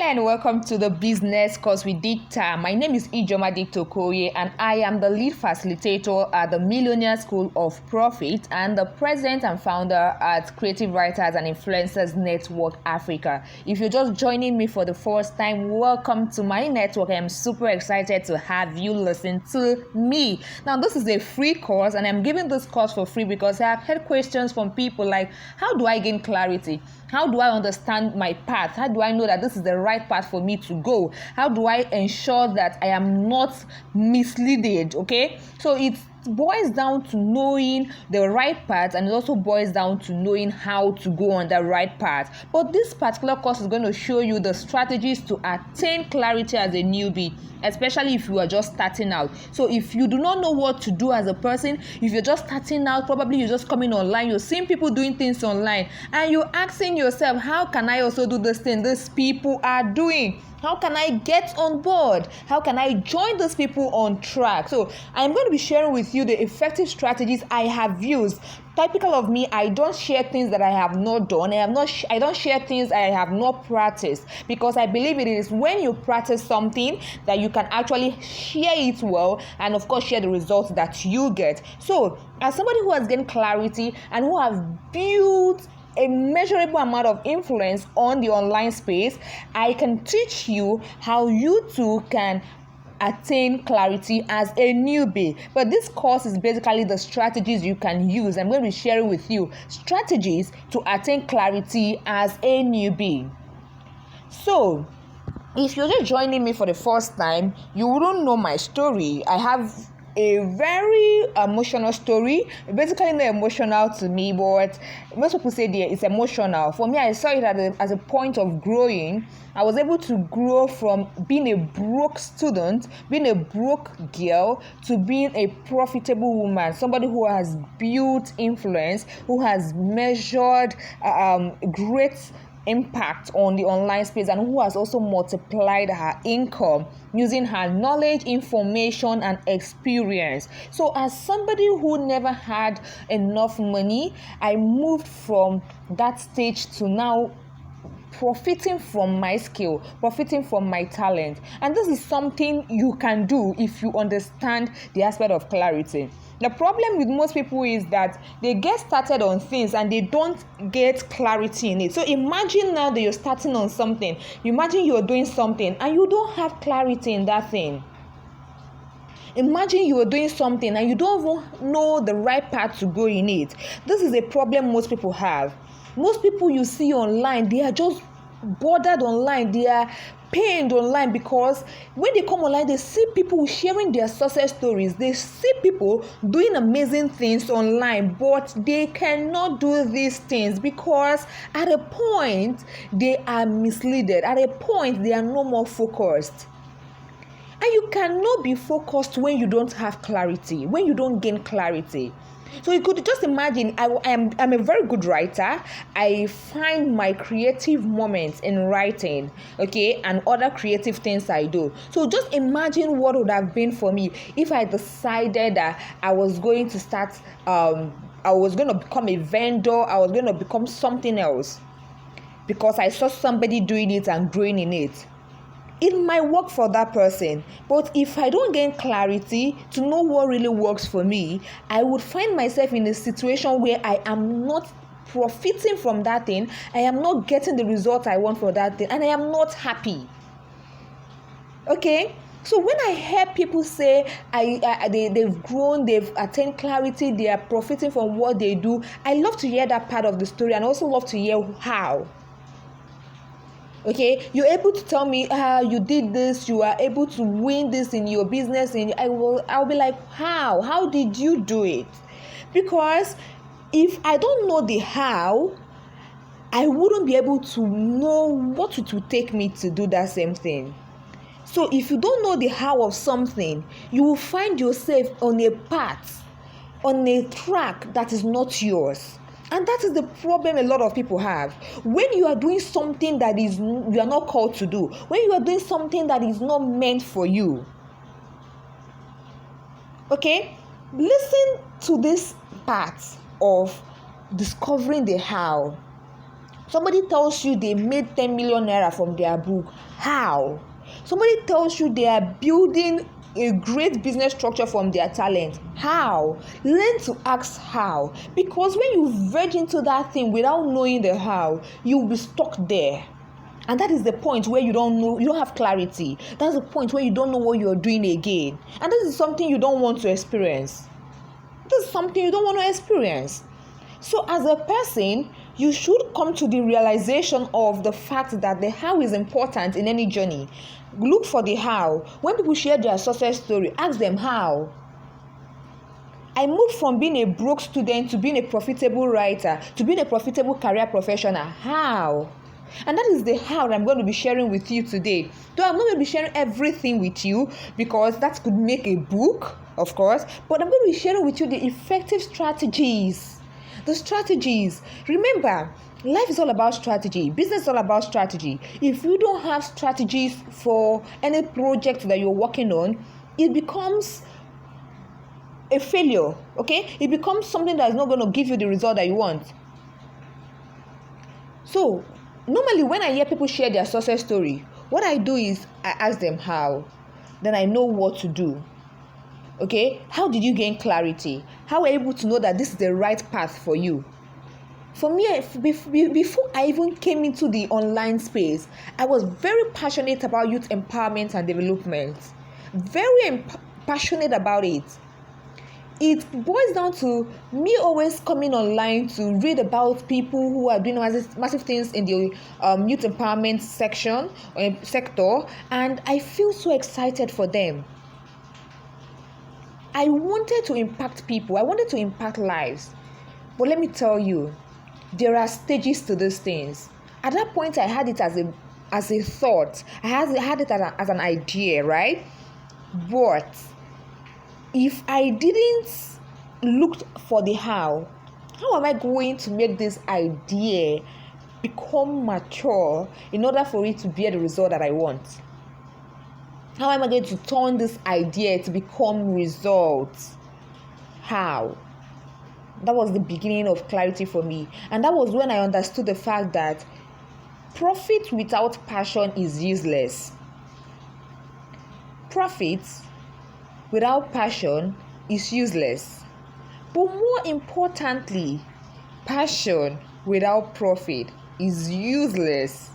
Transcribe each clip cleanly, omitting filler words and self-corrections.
and welcome to the Business Course with Dicta. My name is Ijeoma Dicta, and I am the lead facilitator at the Millionaire School of Profit and the president and founder at Creative Writers and Influencers Network Africa. If you're just joining me for the first time, welcome to my network. I am super excited to have you listen to me. Now, this is a free course, and I'm giving this course for free because I have had questions from people like, how do I gain clarity? How do I understand my path? How do I know that this is the right path for me to go? How do I ensure that I am not misleaded? Okay, so it boils down to knowing the right path, and it also boils down to knowing how to go on the right path. But this particular course is going to show you the strategies to attain clarity as a newbie, especially if you are just starting out. So if you do not know what to do as a person, if you're just starting out, probably you're just coming online, you're seeing people doing things online, and you're asking yourself, how can I also do this thing these people are doing? How can I get on board? How can I join those people on track? So I'm going to be sharing with you the effective strategies I have used. Typical of me, I don't share things that I have not done. I don't share things I have not practiced, because I believe it is when you practice something that you can actually share it well, and of course share the results that you get. So as somebody who has gained clarity and who has built a measurable amount of influence on the online space, I can teach you how you too can attain clarity as a newbie. But this course is basically the strategies you can use. I'm going to be sharing with you strategies to attain clarity as a newbie. So if you're just joining me for the first time, you wouldn't know my story. I have a very emotional story. Basically not emotional to me, but most people say it's emotional. For me, I saw it as a point of growing. I was able to grow from being a broke student, being a broke girl, to being a profitable woman, somebody who has built influence, who has measured great impact on the online space, and who has also multiplied her income using her knowledge, information, and experience. So as somebody who never had enough money, I moved from that stage to now profiting from my skill, profiting from my talent. And this is something you can do if you understand the aspect of clarity. The problem with most people is that they get started on things and they don't get clarity in it. So imagine now that you're starting on something. Imagine you're doing something and you don't have clarity in that thing. Imagine you are doing something and you don't even know the right path to go in it. This is a problem most people have. Most people you see online, they are just bothered online. They are pained online because when they come online, they see people sharing their success stories. They see people doing amazing things online, but they cannot do these things because at a point they are misled. At a point they are no more focused. And you cannot be focused when you don't have clarity, when you don't gain clarity. So you could just imagine, I'm a very good writer. I find my creative moments in writing, okay, and other creative things I do. So just imagine what would have been for me if I decided that I was going to start, I was going to become a vendor, I was going to become something else because I saw somebody doing it and growing in it. It might work for that person, but if I don't gain clarity to know what really works for me, I would find myself in a situation where I am not profiting from that thing, I am not getting the result I want for that thing, and I am not happy. Okay? So when I hear people say they've grown, they've attained clarity, they are profiting from what they do, I love to hear that part of the story, and also love to hear how. Okay, you're able to tell me how you did this, you are able to win this in your business, and I'll be like, how did you do it? Because if I don't know the how, I wouldn't be able to know what it would take me to do that same thing. So if you don't know the how of something, you will find yourself on a path, on a track that is not yours. And that is the problem a lot of people have. When you are doing something that you are not called to do, when you are doing something that is not meant for you, okay, listen to this part of discovering the how. Somebody tells you they made 10 million naira from their book. How? Somebody tells you they are building a great business structure from their talent. How? Learn to ask how. Because when you verge into that thing without knowing the how, you'll be stuck there. And that is the point where you don't know, you don't have clarity. That's the point where you don't know what you're doing again. And this is something you don't want to experience. This is something you don't want to experience. So as a person, you should come to the realization of the fact that the how is important in any journey. Look for the how. When people share their success story, ask them how. I moved from being a broke student to being a profitable writer to being a profitable career professional. How? And that is the how that I'm going to be sharing with you today. Though I'm not going to be sharing everything with you because that could make a book, of course, but I'm going to be sharing with you the effective strategies. The strategies. Remember, life is all about strategy. Business is all about strategy. If you don't have strategies for any project that you're working on, it becomes a failure, okay? It becomes something that is not going to give you the result that you want. So, normally when I hear people share their success story, what I do is I ask them how. Then I know what to do. Okay, how did you gain clarity? How were you able to know that this is the right path for you? For me, before I even came into the online space, I was very passionate about youth empowerment and development. Very passionate about it. It boils down to me always coming online to read about people who are doing massive things in the youth empowerment section or sector, and I feel so excited for them. I wanted to impact people. I wanted to impact lives. But let me tell you, there are stages to these things. At that point, I had it as a thought. I had it as an idea, right? But if I didn't look for the how am I going to make this idea become mature in order for it to bear the result that I want? How am I going to turn this idea to become results? How? That was the beginning of clarity for me. And that was when I understood the fact that profit without passion is useless. Profit without passion is useless. But more importantly, passion without profit is useless.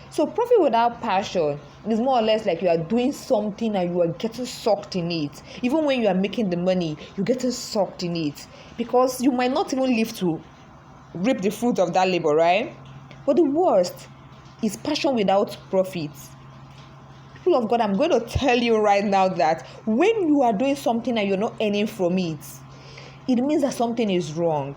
So profit without passion is more or less like you are doing something and you are getting sucked in it. Even when you are making the money, you're getting sucked in it. Because you might not even live to reap the fruit of that labor, right? But the worst is passion without profit. People of God, I'm going to tell you right now that when you are doing something and you're not earning from it, it means that something is wrong.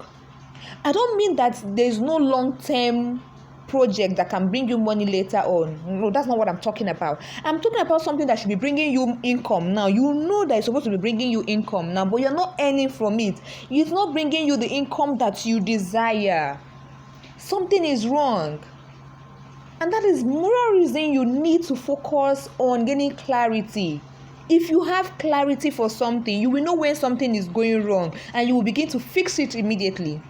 I don't mean that there's no long-term project that can bring you money later on. No, that's not what I'm talking about. I'm talking about something that should be bringing you income now. You know that it's supposed to be bringing you income now, but you're not earning from it. It's not bringing you the income that you desire. Something is wrong. And that is more reason you need to focus on gaining clarity. If you have clarity for something, you will know when something is going wrong and you will begin to fix it immediately.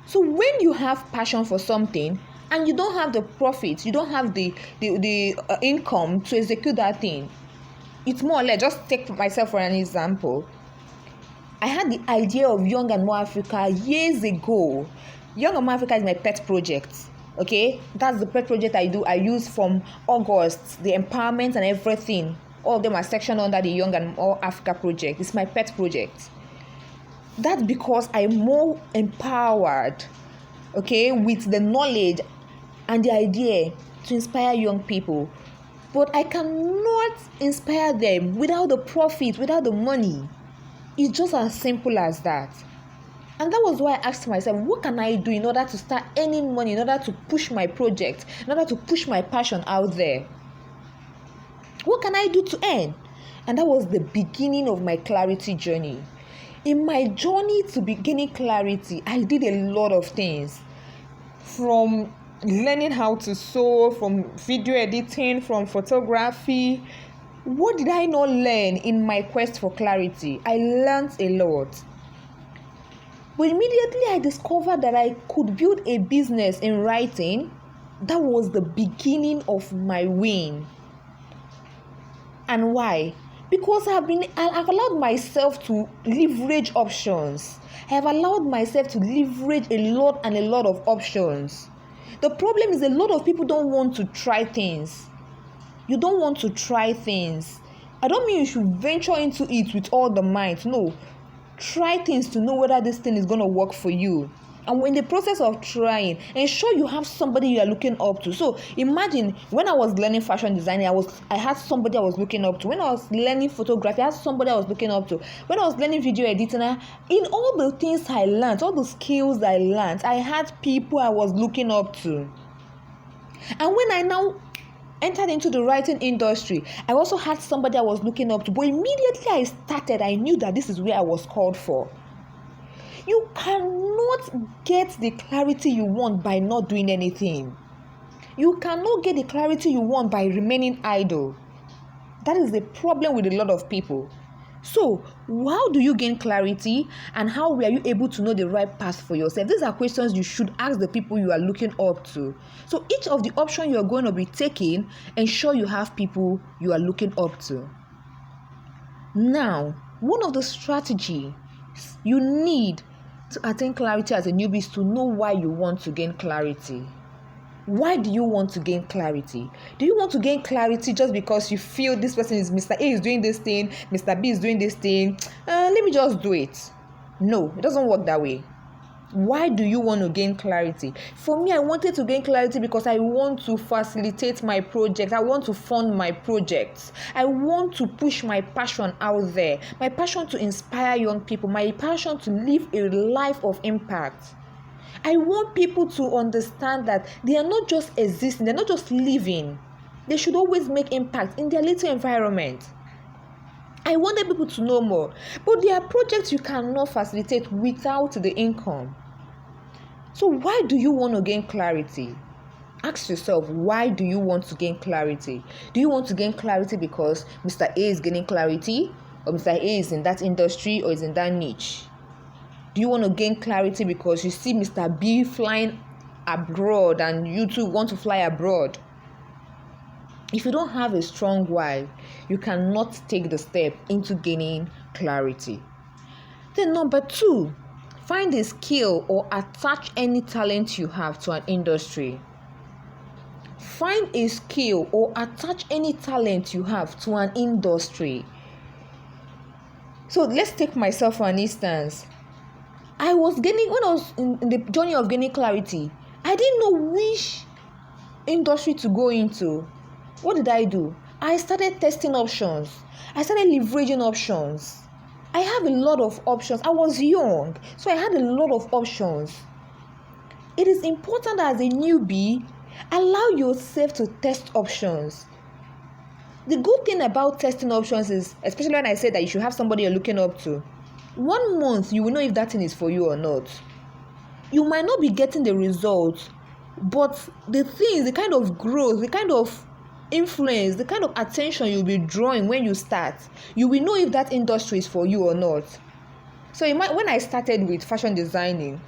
So when you have passion for something and you don't have the profits, you don't have the income to execute that thing, it's more or less, just take myself for an example. I had the idea of Young and More Africa years ago. Young and More Africa is my pet project. Okay, that's the pet project I do. I use from August, the empowerment and everything. All of them are sectioned under the Young and More Africa project. It's my pet project. That's because I'm more empowered, okay, with the knowledge and the idea to inspire young people. But I cannot inspire them without the profit, without the money. It's just as simple as that. And that was why I asked myself, what can I do in order to start earning money, in order to push my project, in order to push my passion out there? What can I do to earn? And that was the beginning of my clarity journey. In my journey to gaining clarity, I did a lot of things. From learning how to sew, from video editing, from photography. What did I not learn in my quest for clarity? I learned a lot. But immediately I discovered that I could build a business in writing. That was the beginning of my win. And why? Because I've allowed myself to leverage options. I have allowed myself to leverage a lot of options. The problem is a lot of people don't want to try things. You don't want to try things. I don't mean you should venture into it with all the might. No. Try things to know whether this thing is going to work for you. And in the process of trying, ensure you have somebody you are looking up to. So imagine when I was learning fashion designing, I had somebody I was looking up to. When I was learning photography, I had somebody I was looking up to. When I was learning video editing, in all the things I learned, all the skills I learned, I had people I was looking up to. And when I now entered into the writing industry, I also had somebody I was looking up to. But immediately I started, I knew that this is where I was called for. You cannot get the clarity you want by not doing anything. You cannot get the clarity you want by remaining idle. That is the problem with a lot of people. So, how do you gain clarity, and how were you able to know the right path for yourself? These are questions you should ask the people you are looking up to. So, each of the options you are going to be taking, ensure you have people you are looking up to. Now, one of the strategies you need to attain clarity as a newbie is to know why you want to gain clarity. Why do you want to gain clarity? Do you want to gain clarity just because you feel this person is Mr. A is doing this thing, Mr. B is doing this thing? Let me just do it. No, it doesn't work that way. Why do you want to gain clarity? For me, I wanted to gain clarity because I want to facilitate my project. I want to fund my projects. I want to push my passion out there. My passion to inspire young people. My passion to live a life of impact. I want people to understand that they are not just existing, they're not just living. They should always make impact in their little environment. I wanted people to know more. But there are projects you cannot facilitate without the income. So why do you want to gain clarity? Ask yourself, why do you want to gain clarity? Do you want to gain clarity because Mr. A is gaining clarity, or Mr. A is in that industry or is in that niche? Do you want to gain clarity because you see Mr. B flying abroad and you too want to fly abroad? If you don't have a strong why, you cannot take the step into gaining clarity. Then number 2, find a skill or attach any talent you have to an industry. Find a skill or attach any talent you have to an industry. So let's take myself for an instance. When I was in the journey of gaining clarity, I didn't know which industry to go into. What did I do? I started testing options. I started leveraging options. I have a lot of options. I was young, so I had a lot of options. It is important as a newbie, allow yourself to test options. The good thing about testing options is, especially when I said that you should have somebody you're looking up to, 1 month you will know if that thing is for you or not. You might not be getting the results, but the things, the kind of growth, the kind of influence, the kind of attention you'll be drawing when you start, you will know if that industry is for you or not. So when I started with fashion designing,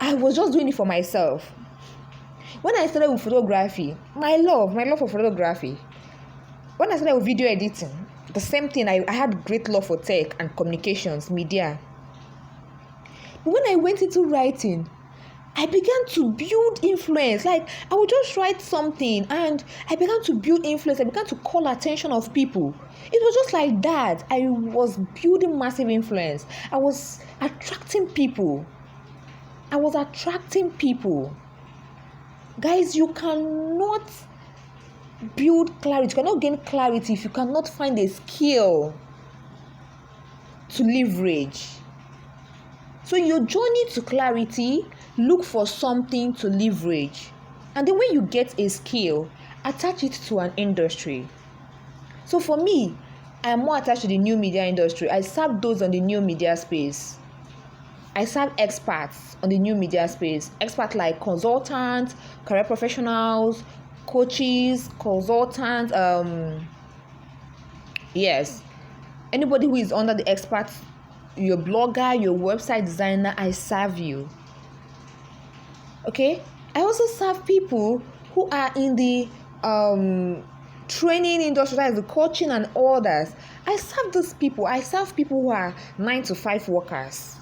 I was just doing it for myself. When I started with photography, my love for photography. When I started with video editing, the same thing. I had great love for tech and communications, media. But when I went into writing, I began to build influence. Like, I would just write something and I began to build influence. I began to call attention of people. It was just like that. I was building massive influence. I was attracting people. Guys, you cannot build clarity. You cannot gain clarity if you cannot find a skill to leverage. So in your journey to clarity, look for something to leverage. And then when you get a skill, attach it to an industry. So for me, I am more attached to the new media industry. I serve those on the new media space. I serve experts on the new media space. Experts like consultants, career professionals, coaches, consultants, anybody who is under the expert your blogger, your website designer, I serve you. Okay? I also serve people who are in the training industry, that is the coaching and others. I serve those people. I serve people who are 9 to 5 workers.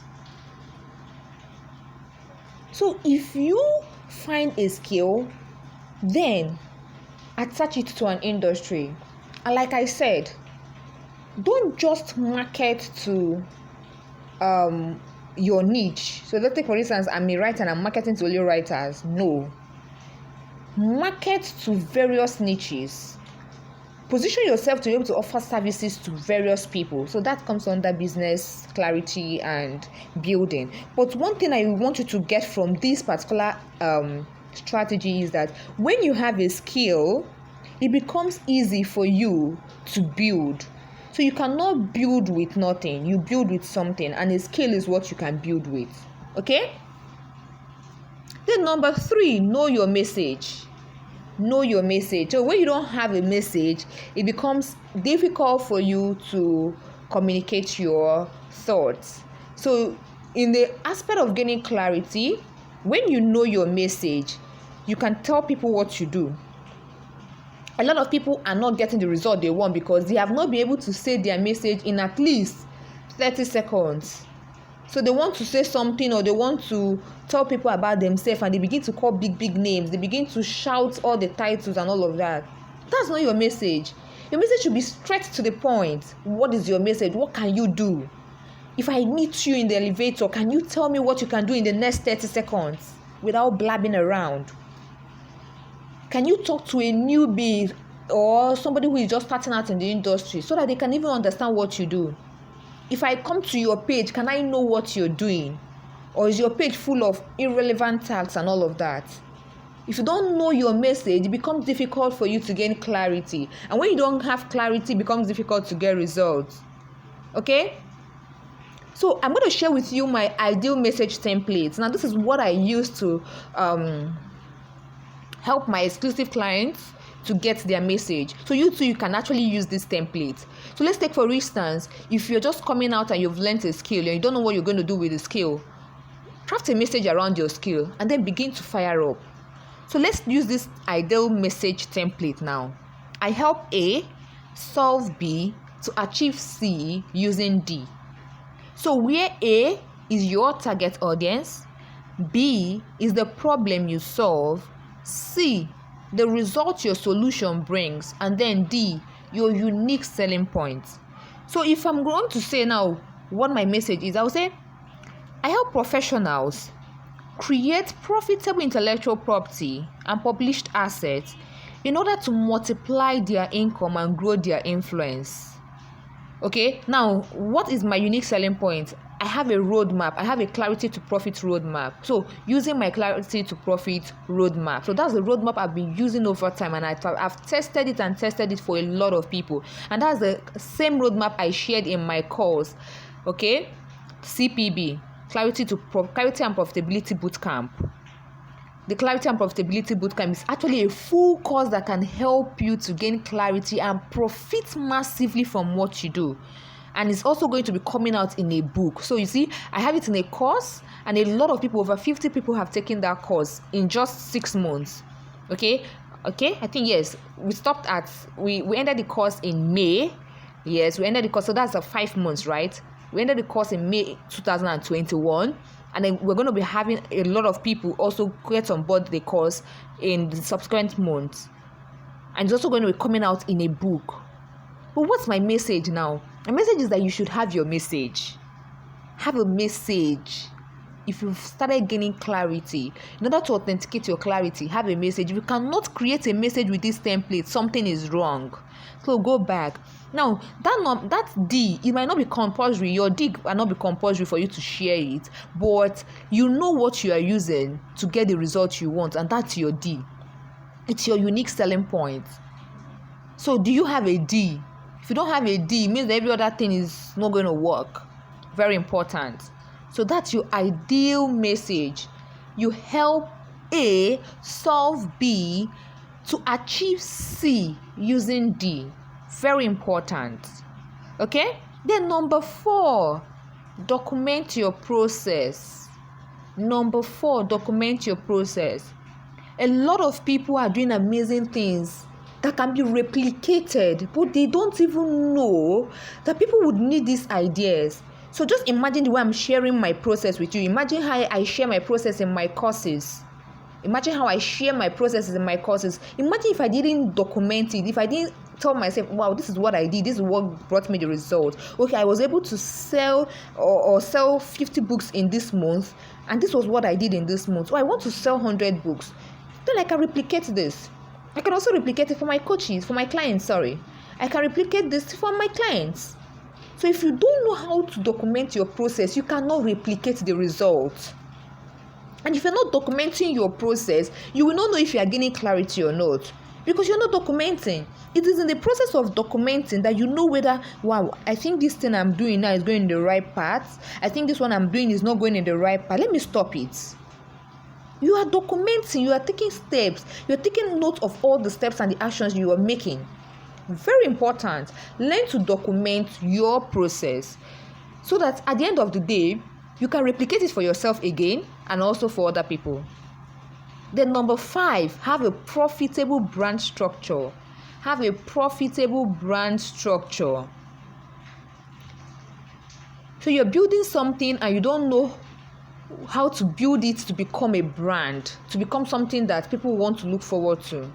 So if you find a skill, then attach it to an industry. And like I said, don't just market to your niche. So let's take, for instance, I'm a writer and I'm marketing to only writers. No. Market to various niches. Position yourself to be able to offer services to various people. So that comes under business clarity and building. But one thing I want you to get from this particular strategy is that when you have a skill, it becomes easy for you to build. So you cannot build with nothing. You build with something, and a skill is what you can build with. Okay? Then number 3, know your message. Know your message. So when you don't have a message, it becomes difficult for you to communicate your thoughts. So in the aspect of gaining clarity, when you know your message, you can tell people what you do. A lot of people are not getting the result they want because they have not been able to say their message in at least 30 seconds. So they want to say something, or they want to tell people about themselves, and they begin to call big names. They begin to shout all the titles and all of that. That's not your message. Your message should be straight to the point. What is your message? What can you do? If I meet you in the elevator, can you tell me what you can do in the next 30 seconds without blabbing around? Can you talk to a newbie or somebody who is just starting out in the industry so that they can even understand what you do? If I come to your page, can I know what you're doing? Or is your page full of irrelevant tags and all of that? If you don't know your message, it becomes difficult for you to gain clarity. And when you don't have clarity, it becomes difficult to get results. Okay? So I'm going to share with you my ideal message templates. Now, this is what I use to help my exclusive clients to get their message. So you too, you can actually use this template. So let's take, for instance, if you're just coming out and you've learned a skill and you don't know what you're going to do with the skill, craft a message around your skill and then begin to fire up. So let's use this ideal message template now. I help A solve B to achieve C using D. So where A is your target audience, B is the problem you solve, C the result your solution brings, and then D your unique selling points. So if I'm going to say now what my message is, I will say I help professionals create profitable intellectual property and published assets in order to multiply their income and grow their influence. Okay, now what is my unique selling point? I have a roadmap. I have a clarity to profit roadmap. So using my clarity to profit roadmap. So that's the roadmap I've been using over time, and I've tested it for a lot of people. And that's the same roadmap I shared in my course. Okay, CPB, Clarity and Profitability Bootcamp. The Clarity and Profitability Bootcamp is actually a full course that can help you to gain clarity and profit massively from what you do. And it's also going to be coming out in a book. So you see, I have it in a course, and a lot of people, over 50 people, have taken that course in just 6 months. Okay, I think yes, we ended the course in May. Yes, we ended the course, so that's 5 months, right? We ended the course in May 2021, and then we're going to be having a lot of people also get on board the course in the subsequent months. And it's also going to be coming out in a book. But what's my message now? My message is that you should have your message. Have a message. If you've started gaining clarity, in order to authenticate your clarity, have a message. If you cannot create a message with this template, something is wrong. So go back. Now, that D, it might not be compulsory. Your D might not be compulsory for you to share it, but you know what you are using to get the result you want, and that's your D. It's your unique selling point. So do you have a D? If you don't have a D, it means that every other thing is not going to work. Very important. So that's your ideal message. You help A solve B to achieve C using D. Very important. Okay? Then number 4, Document your process. Number 4, document your process. A lot of people are doing amazing things that can be replicated, but they don't even know that people would need these ideas. So just imagine the way I'm sharing my process with you. Imagine how I share my process in my courses. Imagine how I share my processes in my courses. Imagine if I didn't document it, if I didn't tell myself, wow, this is what I did, this is what brought me the result. Okay, I was able to sell or sell 50 books in this month, and this was what I did in this month. So I want to sell 100 books. Then I can replicate this. I can also replicate it for my clients. I can replicate this for my clients. So if you don't know how to document your process, you cannot replicate the result. And if you're not documenting your process, you will not know if you are gaining clarity or not, because you're not documenting. It is in the process of documenting that you know whether, wow, I think this thing I'm doing now is going in the right path. I think this one I'm doing is not going in the right path. Let me stop it. You are documenting, you are taking steps, you are taking note of all the steps and the actions you are making. Very important. Learn to document your process so that at the end of the day, you can replicate it for yourself again and also for other people. Then number 5, have a profitable brand structure. Have a profitable brand structure. So you're building something and you don't know how to build it to become a brand, to become something that people want to look forward to.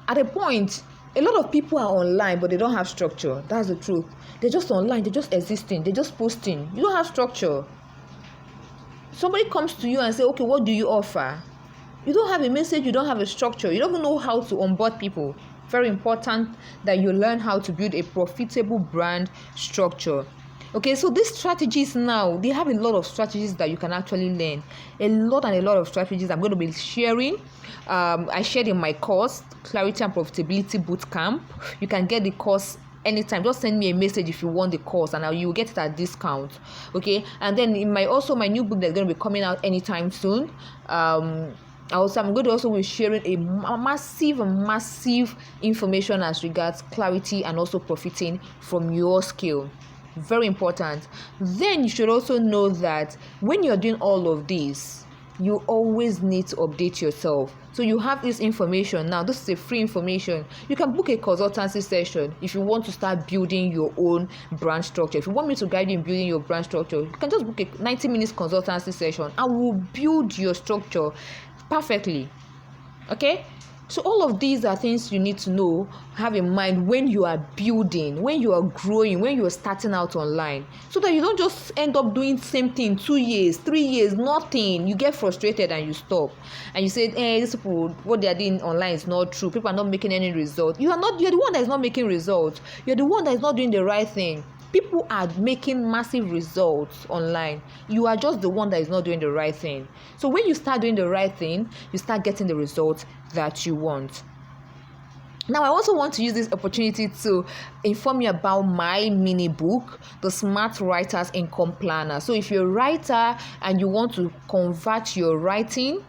At a point, a lot of people are online, but they don't have structure. That's the truth. They're just online, they're just existing, they're just posting. You don't have structure. Somebody comes to you and say, okay, what do you offer? You don't have a message, you don't have a structure. You don't even know how to onboard people. Very important that you learn how to build a profitable brand structure. Okay, so these strategies now, they have a lot of strategies that you can actually learn. A lot of strategies I'm going to be sharing. I shared in my course, Clarity and Profitability Bootcamp. You can get the course anytime. Just send me a message if you want the course, and you will get it at discount. Okay, and then in my new book that's going to be coming out anytime soon. I'm going to also be sharing a massive information as regards clarity and also profiting from your skill. Very important. Then you should also know that when you're doing all of this, you always need to update yourself. So you have this information now. This is a free information. You can book a consultancy session if you want to start building your own brand structure. If you want me to guide you in building your brand structure, you can just book a 90 minutes consultancy session. I will build your structure perfectly. Okay? So all of these are things you need to know, have in mind when you are building, when you are growing, when you are starting out online, so that you don't just end up doing the same thing 2 years, 3 years, nothing. You get frustrated and you stop. And you say, these people, what they are doing online is not true. People are not making any result. You're the one that is not making results. You're the one that is not doing the right thing. People are making massive results online. You are just the one that is not doing the right thing. So when you start doing the right thing, you start getting the results that you want. Now, I also want to use this opportunity to inform you about my mini book, The Smart Writer's Income Planner. So if you're a writer and you want to convert your writing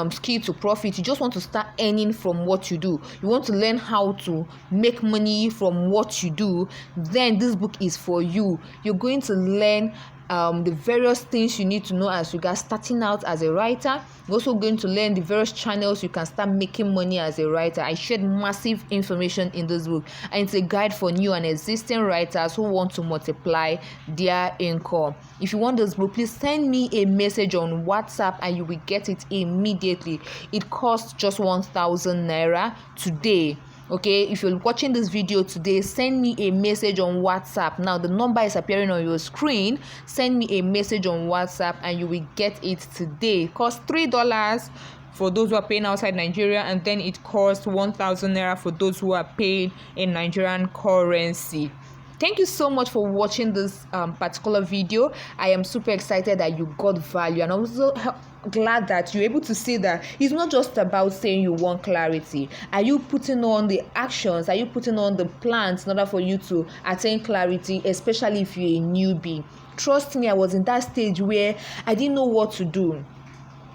skill to profit, you just want to start earning from what you do, you want to learn how to make money from what you do, then this book is for you. You're going to learn the various things you need to know as regards starting out as a writer. You're also going to learn the various channels you can start making money as a writer. I shared massive information in this book, and it's a guide for new and existing writers who want to multiply their income. If you want this book, please send me a message on WhatsApp and you will get it immediately. It costs just 1,000 naira today. Okay, if you're watching this video today, send me a message on WhatsApp. Now the number is appearing on your screen. Send me a message on WhatsApp and you will get it today. It costs $3 for those who are paying outside Nigeria, and then it costs 1,000 naira for those who are paying in Nigerian currency. Thank you so much for watching this particular video. I am super excited that you got value, and I'm also glad that you're able to see that it's not just about saying you want clarity. Are you putting on the actions? Are you putting on the plans in order for you to attain clarity, especially if you're a newbie? Trust me, I was in that stage where I didn't know what to do.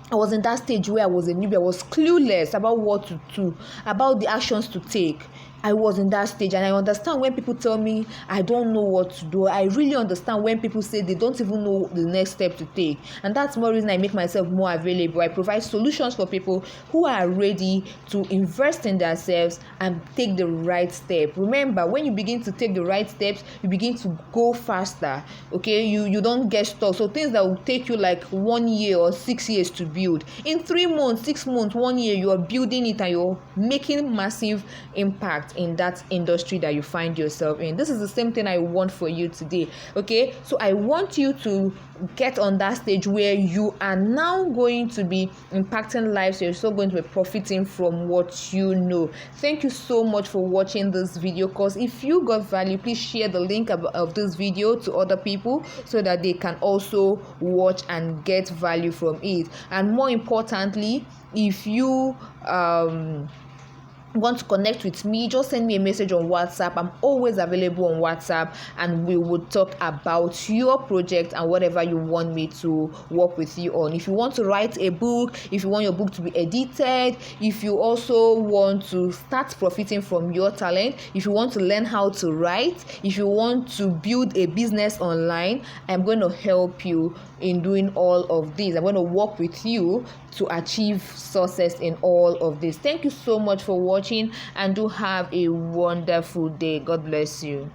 I was in that stage where I was a newbie. I was clueless about what to do, about the actions to take. I was in that stage, and I understand when people tell me I don't know what to do. I really understand when people say they don't even know the next step to take, and that's more reason I make myself more available. I provide solutions for people who are ready to invest in themselves and take the right step. Remember, when you begin to take the right steps, you begin to go faster. Okay, you don't get stuck. So things that will take you like 1 year or 6 years to build, in 3 months, 6 months, 1 year, you are building it and you're making massive impact in that industry that you find yourself in. This is the same thing I want for you today. Okay, so I want you to get on that stage where you are now going to be impacting lives. You're still going to be profiting from what you know. Thank you so much for watching this video, because if you got value, please share the link of this video to other people so that they can also watch and get value from it. And more importantly, if you want to connect with me, just send me a message on WhatsApp. I'm always available on WhatsApp, and we will talk about your project and whatever you want me to work with you on. If you want to write a book, if you want your book to be edited, if you also want to start profiting from your talent, if you want to learn how to write, if you want to build a business online, I'm going to help you in doing all of this. I'm going to work with you to achieve success in all of this. Thank you so much for watching, and do have a wonderful day. God bless you.